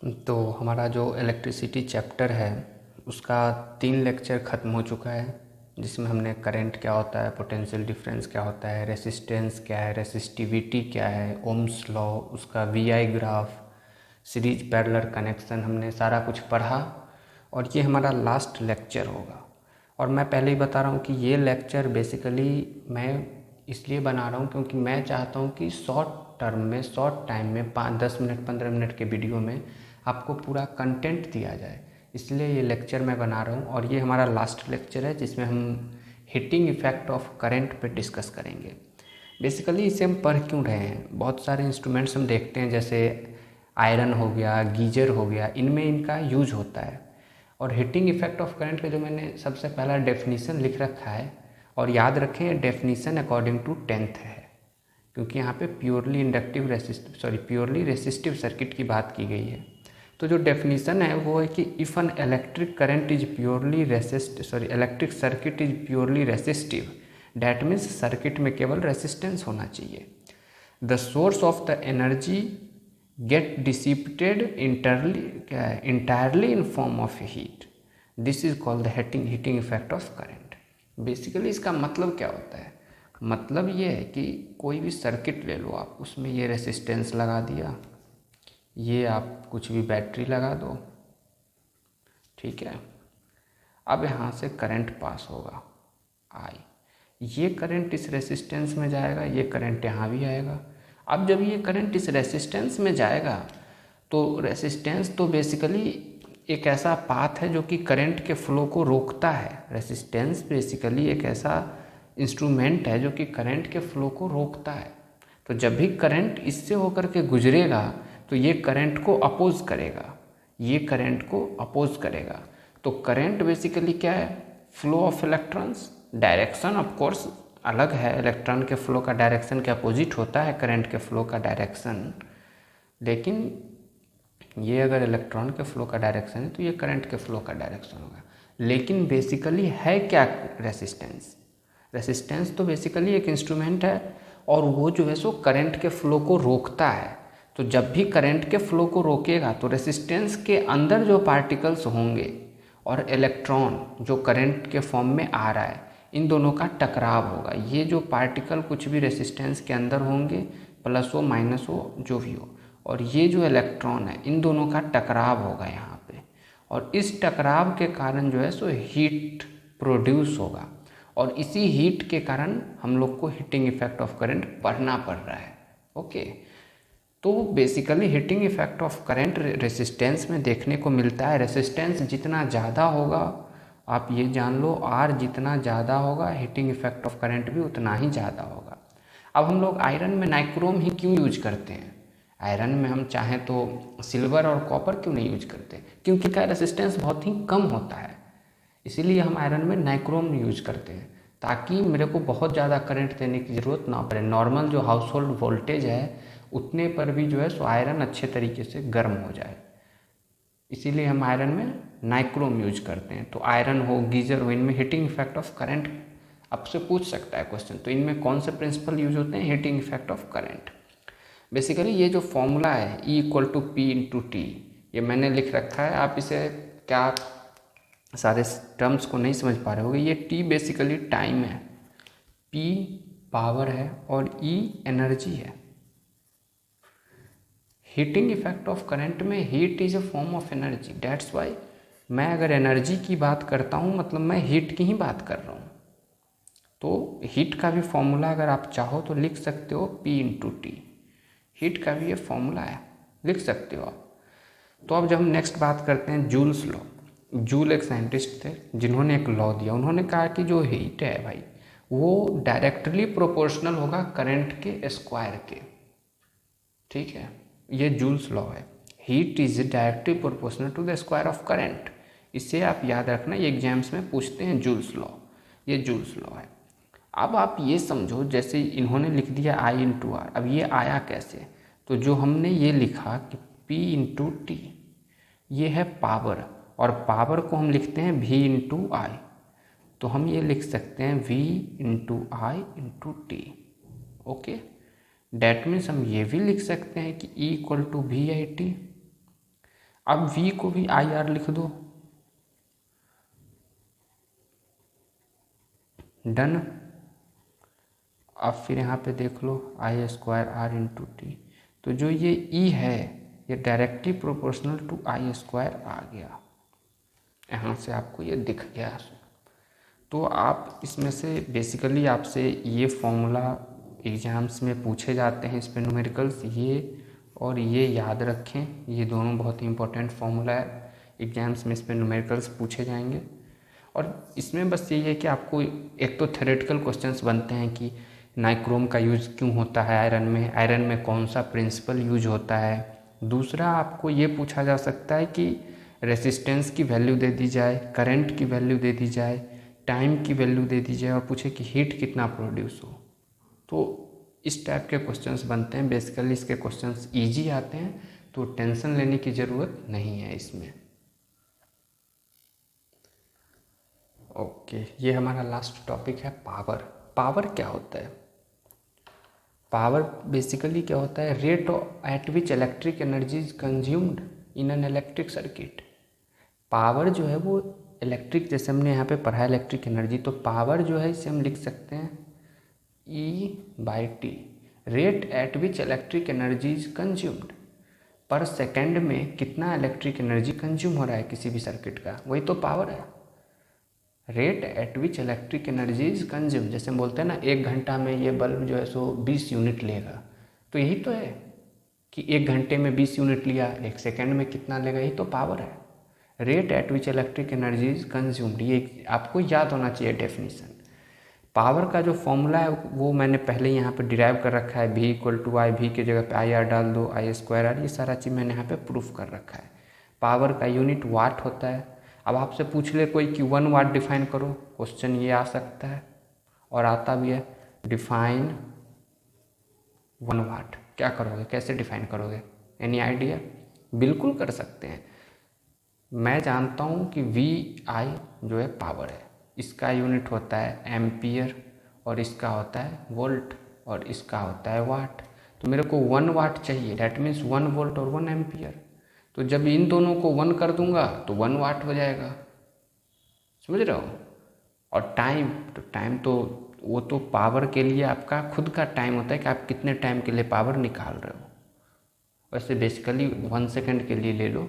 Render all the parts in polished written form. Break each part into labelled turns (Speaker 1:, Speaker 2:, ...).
Speaker 1: तो हमारा जो इलेक्ट्रिसिटी चैप्टर है उसका 3 लेक्चर ख़त्म हो चुका है, जिसमें हमने करंट क्या होता है, पोटेंशियल डिफरेंस क्या होता है, रेसिस्टेंस क्या है, रेसिस्टिविटी क्या है, ओम्स लॉ, उसका VI graph, series parallel connection, हमने सारा कुछ पढ़ा और ये हमारा लास्ट लेक्चर होगा। और मैं पहले ही बता रहा हूँ कि ये लेक्चर बेसिकली मैं इसलिए बना रहा हूँ क्योंकि मैं चाहता हूँ कि शॉर्ट टर्म में, शॉर्ट टाइम में 5-10 मिनट 15 मिनट के वीडियो में आपको पूरा कंटेंट दिया जाए, इसलिए ये लेक्चर मैं बना रहा हूँ। और ये हमारा लास्ट लेक्चर है जिसमें हम हीटिंग इफ़ेक्ट ऑफ करंट पे डिस्कस करेंगे। बेसिकली इसे हम पढ़ क्यों रहे हैं, बहुत सारे इंस्ट्रूमेंट्स हम देखते हैं जैसे आयरन हो गया, गीजर हो गया, इनमें इनका यूज होता है। और हीटिंग इफ़ेक्ट ऑफ करंट का जो मैंने सबसे पहला डेफिनीसन लिख रखा है, और याद रखें डेफिनीसन अकॉर्डिंग टू 10th है, क्योंकि यहाँ पे प्योरली रेसिस्टिव सर्किट की बात की गई है। तो जो डेफिनीसन है वो है कि if an electric current is electric circuit is purely resistive, that means circuit में केवल रेसिस्टेंस होना चाहिए। The source of the energy get dissipated entirely in form of heat, this is called the heating effect of current. Basically इसका मतलब क्या होता है, मतलब ये है कि कोई भी सर्किट ले लो आप, उसमें ये रेसिस्टेंस लगा दिया, ये आप कुछ भी बैटरी लगा दो, ठीक है। अब यहाँ से करंट पास होगा आई, ये करंट इस रेसिस्टेंस में जाएगा, ये करंट यहाँ भी आएगा। अब जब ये करंट इस रेसिस्टेंस में जाएगा तो रेसिस्टेंस तो बेसिकली एक ऐसा पाथ है जो कि करंट के फ्लो को रोकता है। रेसिस्टेंस बेसिकली एक ऐसा इंस्ट्रूमेंट है जो कि करंट के फ्लो को रोकता है। तो जब भी करंट इससे होकर के गुजरेगा तो ये करंट को अपोज करेगा, ये करंट को अपोज करेगा। तो करंट बेसिकली क्या है, flow of electrons, direction of course अलग है, इलेक्ट्रॉन के फ्लो का डायरेक्शन के अपोजिट होता है करंट के फ्लो का डायरेक्शन, लेकिन ये अगर इलेक्ट्रॉन के फ्लो का डायरेक्शन है तो ये करंट के फ्लो का डायरेक्शन होगा। लेकिन बेसिकली है क्या रेसिस्टेंस, रेसिस्टेंस तो बेसिकली एक इंस्ट्रूमेंट है और वो जो है सो करंट के फ्लो को रोकता है। तो जब भी करंट के फ्लो को रोकेगा तो रेसिस्टेंस के अंदर जो पार्टिकल्स होंगे और इलेक्ट्रॉन जो करंट के फॉर्म में आ रहा है, इन दोनों का टकराव होगा। ये जो पार्टिकल कुछ भी रेसिस्टेंस के अंदर होंगे, प्लस हो माइनस हो जो भी हो, और ये जो इलेक्ट्रॉन है, इन दोनों का टकराव होगा यहाँ पे, और इस टकराव के कारण जो है सो हीट प्रोड्यूस होगा, और इसी हीट के कारण हम लोग को हीटिंग इफेक्ट ऑफ करंट पढ़ना पड़ रहा है। ओके, तो basically heating effect of current resistance में देखने को मिलता है। रेसिस्टेंस जितना ज़्यादा होगा, आप ये जान लो, आर जितना ज़्यादा होगा हीटिंग इफेक्ट ऑफ करंट भी उतना ही ज़्यादा होगा। अब हम लोग आयरन में नाइक्रोम ही क्यों यूज करते हैं, आयरन में हम चाहें तो सिल्वर और कॉपर क्यों नहीं यूज करते, क्योंकि का रेसिस्टेंस बहुत ही कम होता है, इसीलिए हम आयरन में नाइक्रोम यूज करते हैं, ताकि मेरे को बहुत ज़्यादा करंट देने की ज़रूरत ना पड़े। नॉर्मल जो हाउस होल्ड वोल्टेज है उतने पर भी जो है सो आयरन अच्छे तरीके से गर्म हो जाए, इसीलिए हम आयरन में नाइक्रोम यूज करते हैं। तो आयरन हो, गीजर हो, इनमें हीटिंग इफेक्ट ऑफ करंट आपसे पूछ सकता है क्वेश्चन, तो इनमें कौन से प्रिंसिपल यूज होते हैं, heating effect of current. Basically ये जो फॉर्मूला है E=P/T, ये मैंने लिख रखा है, आप इसे क्या सारे टर्म्स को नहीं समझ पा रहे होगे। ये T बेसिकली टाइम है, P पावर है और E एनर्जी है। हीटिंग इफेक्ट ऑफ करंट में heat is a form of energy, that's why मैं अगर एनर्जी की बात करता हूँ मतलब मैं हीट की ही बात कर रहा हूँ। तो हीट का भी फॉर्मूला अगर आप चाहो तो लिख सकते हो P/T, हीट का भी ये फॉर्मूला है, लिख सकते हो आप। तो अब जब हम नेक्स्ट बात करते हैं जूल्स लॉ। जूल एक साइंटिस्ट थे जिन्होंने एक लॉ दिया, उन्होंने कहा कि जो हीट है भाई वो डायरेक्टली प्रोपोर्शनल होगा करंट के स्क्वायर के, ठीक है, ये जूल्स लॉ है। Heat is directly proportional to the square of current, इसे आप याद रखना, ये एग्जाम्स में पूछते हैं जूल्स लॉ, ये जूल्स लॉ है। अब आप ये समझो, जैसे इन्होंने लिख दिया I/R, अब ये आया कैसे, तो जो हमने ये लिखा कि P/T, ये है पावर, और पावर को हम लिखते हैं V/I, तो हम ये लिख सकते हैं V/I/T। ओके, डैट मीन्स हम ये भी लिख सकते हैं कि E=VIT। अब V को भी IR लिख दो, डन। अब फिर यहाँ पे देख लो I²R/T, तो जो ये E है ये डायरेक्टली प्रोपोर्शनल टू I² आ गया, यहाँ से आपको ये दिख गया। तो आप इसमें से बेसिकली आपसे ये फॉर्मूला एग्ज़ाम्स में पूछे जाते हैं, इस पे न्यूमेरिकल्स ये और ये याद रखें, ये दोनों बहुत ही इंपॉर्टेंट फार्मूला है, एग्जाम्स में इस पे न्यूमेरिकल्स पूछे जाएंगे। और इसमें बस यही है कि आपको एक तो थ्योरेटिकल क्वेश्चंस बनते हैं कि नाइक्रोम का यूज़ क्यों होता है आयरन में कौन सा प्रिंसिपल यूज होता है। दूसरा आपको ये पूछा जा सकता है कि रेसिस्टेंस की वैल्यू दे दी जाए, करंट की वैल्यू दे दी जाए, टाइम की वैल्यू दे दी जाए और पूछे कि हीट कितना प्रोड्यूस हो। तो इस टाइप के क्वेश्चंस बनते हैं। बेसिकली इसके क्वेश्चंस इजी आते हैं, तो टेंशन लेने की ज़रूरत नहीं है इसमें। ओके, ये हमारा लास्ट टॉपिक है पावर। पावर क्या होता है? पावर बेसिकली क्या होता है? Rate at which electric energy is consumed in an electric circuit. Power जो है वो इलेक्ट्रिक, जैसे हमने यहाँ पे पढ़ा है इलेक्ट्रिक एनर्जी, तो पावर जो है इसे हम लिख सकते हैं E/T, rate at which electric energy is consumed. पर सेकेंड में कितना इलेक्ट्रिक एनर्जी कंज्यूम हो रहा है किसी भी सर्किट का, वही तो पावर है। Rate at which electric energy is consume, जैसे हम बोलते हैं ना 1 घंटा में ये बल्ब जो है सो 20 यूनिट लेगा, तो यही तो है कि 1 घंटे में 20 यूनिट लिया, 1 सेकेंड में कितना लेगा, यही तो पावर है। Rate at which electric energy is consumed, ये आपको याद होना चाहिए डेफिनेशन। पावर का जो फॉर्मूला है वो मैंने पहले यहाँ पे डिराइव कर रखा है, V=I, V की जगह पे IR डाल दो, I²R, ये सारा चीज़ मैंने यहाँ पे प्रूफ कर रखा है। पावर का यूनिट वाट होता है। अब आपसे पूछ ले कोई कि 1 वाट डिफाइन करो, क्वेश्चन ये आ सकता है और आता भी है, डिफाइन 1 वाट। क्या करोगे, कैसे डिफाइन करोगे, एनी आइडिया? बिल्कुल कर सकते हैं। मैं जानता हूँ कि VI जो है पावर है, इसका यूनिट होता है एम्पियर और इसका होता है वोल्ट और इसका होता है वाट। तो मेरे को 1 वाट चाहिए, डैट मीन्स 1 वोल्ट और 1 एम्पियर। तो जब इन दोनों को 1 कर दूंगा तो 1 वाट हो जाएगा, समझ रहे हो। और टाइम तो वो तो पावर के लिए आपका खुद का टाइम होता है कि आप कितने टाइम के लिए पावर निकाल रहे हो। वैसे बेसिकली 1 सेकेंड के लिए ले लो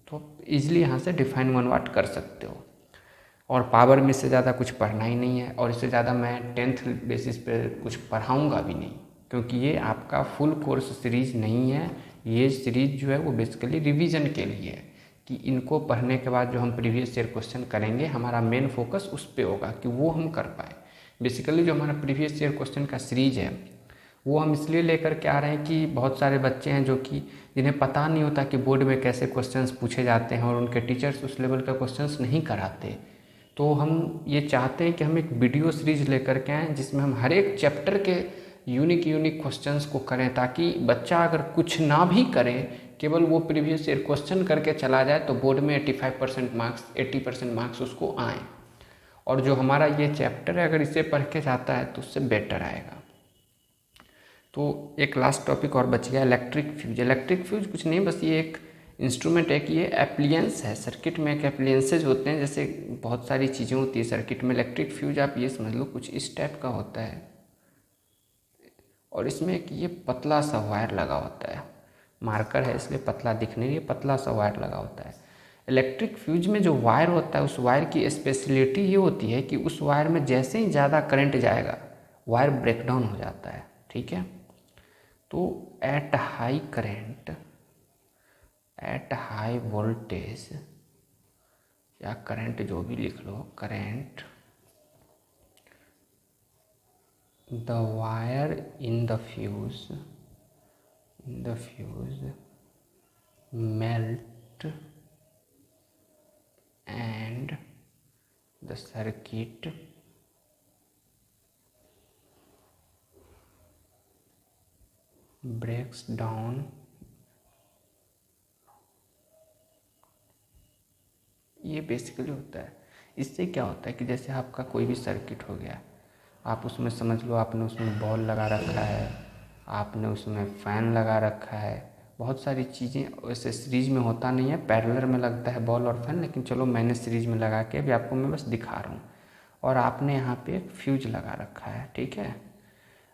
Speaker 1: तो ईजिली यहाँ से डिफाइन 1 वाट कर सकते हो। और पावर में इससे ज़्यादा कुछ पढ़ना ही नहीं है, और इससे ज़्यादा मैं 10th बेसिस पे कुछ पढ़ाऊँगा भी नहीं, क्योंकि ये आपका फुल कोर्स सीरीज़ नहीं है। ये सीरीज़ जो है वो बेसिकली रिवीजन के लिए है कि इनको पढ़ने के बाद जो हम प्रीवियस ईयर क्वेश्चन करेंगे, हमारा मेन फोकस उस पर होगा कि वो हम कर पाए। बेसिकली जो हमारा प्रीवियस ईयर क्वेश्चन का सीरीज है वो हम इसलिए लेकर के आ रहे हैं कि बहुत सारे बच्चे हैं जो कि जिन्हें पता नहीं होता कि बोर्ड में कैसे क्वेश्चंस पूछे जाते हैं और उनके टीचर्स उस लेवल का क्वेश्चंस नहीं कराते। तो हम ये चाहते हैं कि हम एक वीडियो सीरीज लेकर के आएँ जिसमें हम हर एक चैप्टर के यूनिक क्वेश्चंस को करें, ताकि बच्चा अगर कुछ ना भी करे, केवल वो प्रीवियस ईयर क्वेश्चन करके चला जाए, तो बोर्ड में 85% मार्क्स 80% मार्क्स उसको आएँ। और जो हमारा ये चैप्टर है अगर इसे पढ़ के जाता है तो उससे बेटर आएगा। तो एक लास्ट टॉपिक और बच गया, इलेक्ट्रिक फ्यूज। इलेक्ट्रिक फ्यूज कुछ नहीं, बस ये एक इंस्ट्रूमेंट है कि ये एप्लियंस है सर्किट में। एक एप्लियंसेज होते हैं, जैसे बहुत सारी चीज़ें होती है सर्किट में। इलेक्ट्रिक फ्यूज आप ये समझ लो कुछ इस टाइप का होता है, और इसमें एक ये पतला सा वायर लगा होता है, मार्कर है इसलिए पतला दिख नहीं, ये पतला सा वायर लगा होता है। इलेक्ट्रिक फ्यूज में जो वायर होता है उस वायर की स्पेशलिटी ये होती है कि उस वायर में जैसे ही ज़्यादा करंट जाएगा वायर ब्रेकडाउन हो जाता है, ठीक है। तो at high current, at high voltage या करंट जो भी लिख लो, current, the wire in the fuse melt and the circuit breaks down. ये बेसिकली होता है। इससे क्या होता है कि जैसे आपका कोई भी सर्किट हो गया, आप उसमें समझ लो आपने उसमें बॉल लगा रखा है, आपने उसमें फ़ैन लगा रखा है, बहुत सारी चीज़ें वैसे सीरीज में होता नहीं है, पैरेलल में लगता है बॉल और फैन, लेकिन चलो मैंने सीरीज में लगा के अभी आपको मैं बस दिखा रहा हूँ। और आपने यहाँ पे एक फ्यूज लगा रखा है, ठीक है।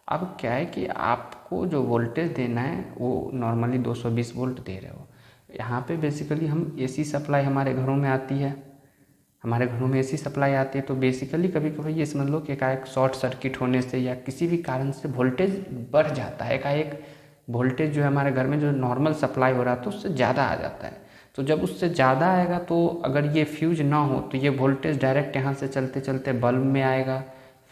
Speaker 1: अब क्या है कि आपको जो वोल्टेज देना है वो नॉर्मली 220 वोल्ट दे रहे हो। यहाँ पे बेसिकली हम एसी सप्लाई हमारे घरों में आती है, हमारे घरों में एसी सप्लाई आती है, तो बेसिकली कभी कभी ये समझ लो कि एकाएक शॉर्ट सर्किट होने से या किसी भी कारण से वोल्टेज बढ़ जाता है, एकाएक वोल्टेज जो है हमारे घर में जो नॉर्मल सप्लाई हो रहा था उससे ज़्यादा आ जाता है। तो जब उससे ज़्यादा आएगा तो अगर ये फ्यूज ना हो तो ये वोल्टेज डायरेक्ट यहाँ से चलते चलते बल्ब में आएगा,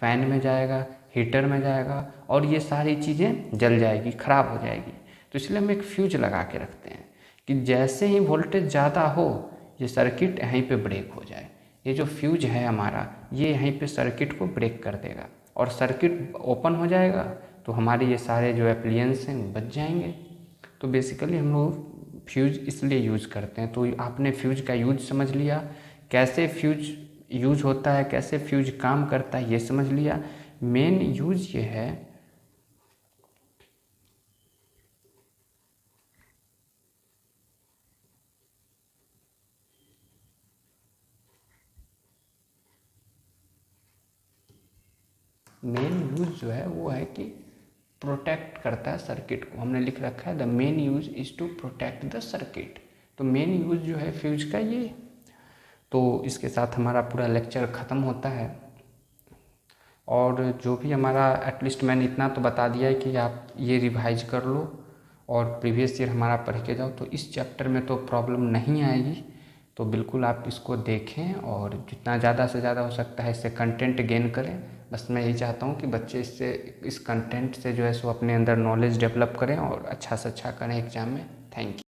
Speaker 1: फ़ैन में जाएगा, हीटर में जाएगा, और ये सारी चीज़ें जल जाएगी, ख़राब हो जाएगी। तो इसलिए हम एक फ्यूज लगा के रखते हैं कि जैसे ही वोल्टेज ज़्यादा हो ये सर्किट यहीं पे ब्रेक हो जाए। ये जो फ्यूज है हमारा ये यहीं पे सर्किट को ब्रेक कर देगा और सर्किट ओपन हो जाएगा, तो हमारे ये सारे जो एप्लियंस हैं वो बच जाएंगे। तो बेसिकली हम लोग फ्यूज इसलिए यूज़ करते हैं। तो आपने फ्यूज का यूज समझ लिया, कैसे फ्यूज यूज होता है, कैसे फ्यूज काम करता है ये समझ लिया। मेन यूज ये है मेन यूज जो है वो है कि प्रोटेक्ट करता है सर्किट को। हमने लिख रखा है the main use is to protect the circuit. तो मेन यूज जो है फ्यूज का ये। तो इसके साथ हमारा पूरा लेक्चर ख़त्म होता है। और जो भी हमारा एटलीस्ट मैंने इतना तो बता दिया है कि आप ये रिवाइज कर लो और प्रीवियस ईयर हमारा पढ़ के जाओ, तो इस चैप्टर में तो प्रॉब्लम नहीं आएगी। तो बिल्कुल आप इसको देखें और जितना ज़्यादा से ज़्यादा हो सकता है इससे कंटेंट गेन करें। बस मैं यही चाहता हूँ कि बच्चे इससे इस कंटेंट से जो है सो अपने अंदर नॉलेज डेवलप करें और अच्छा से अच्छा करें एग्ज़ाम में। Thank you.